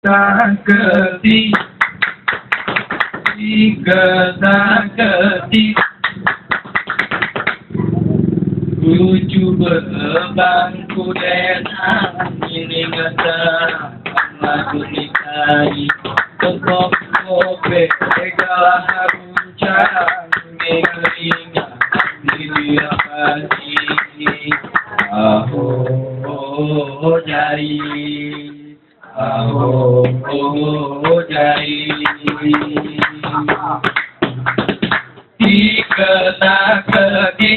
Saketi, tiga saketi, tujuh berbangku denang ini kata lagu nikahi tepok kope segala haruncang mengiringa diri kasih aho jai aho jai tiga saketi.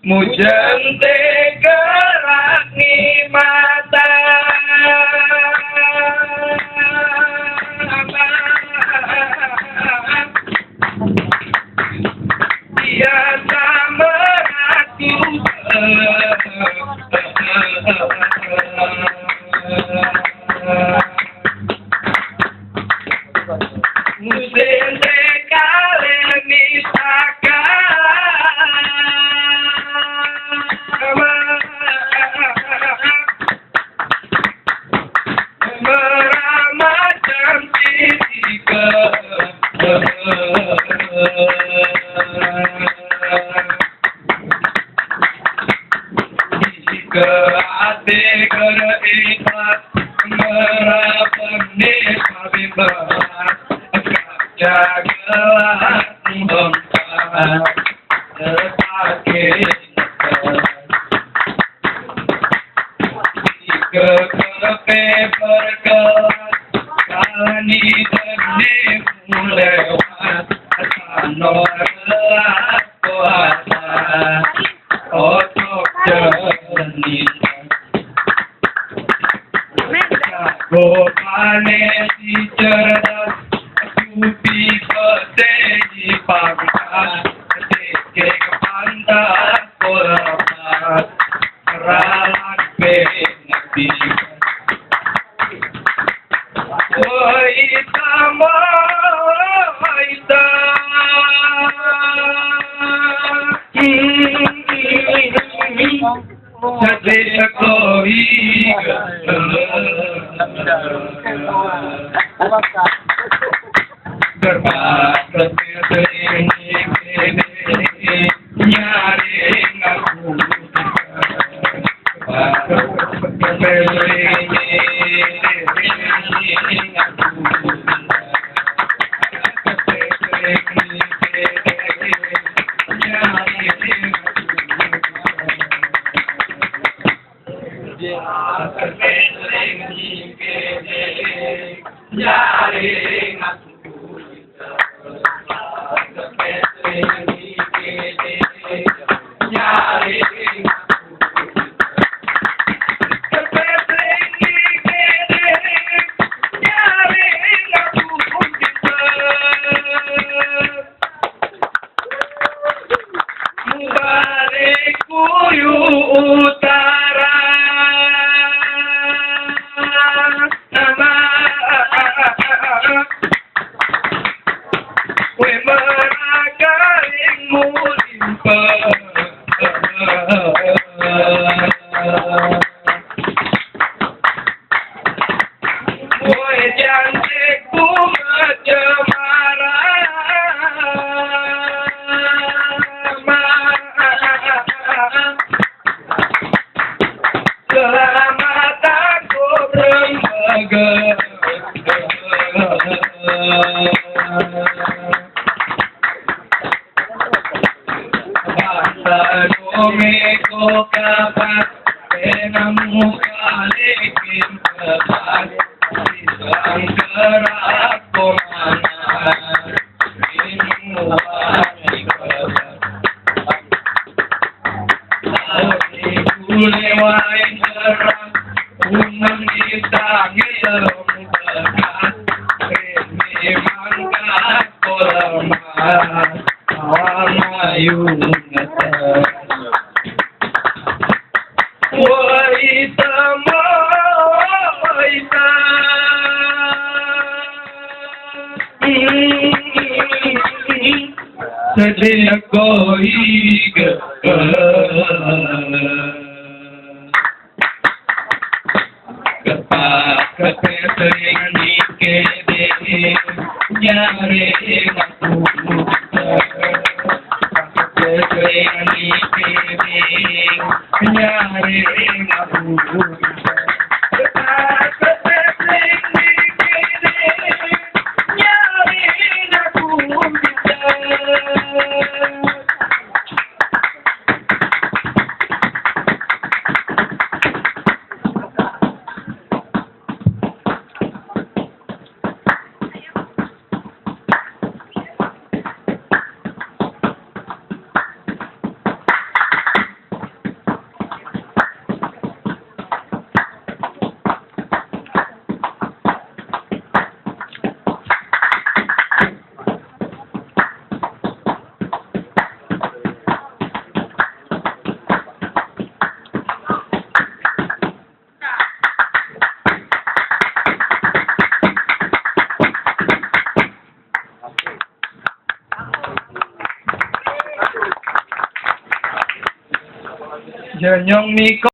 Mujante gerak ni mata biasa meratu Mujante kalian ni we meragaling mulimpa. Woy cantikku macemara. Selamat aku berlembaga. Bangsa domiko kapat, penamu kalikin kepat, isang kerak komana, inuwani kepat. Tapi kulewain kerak, unang ditangi dalam bekas, ini mangkat kolemas, awang ayun ngetes. Waita waita, sedih koiga. Kepak kepesering dikede, nyari ngaku kepesering dikede, nyari ngaku. Kepak kepesering dikede, nyari ngaku. Jenyong miko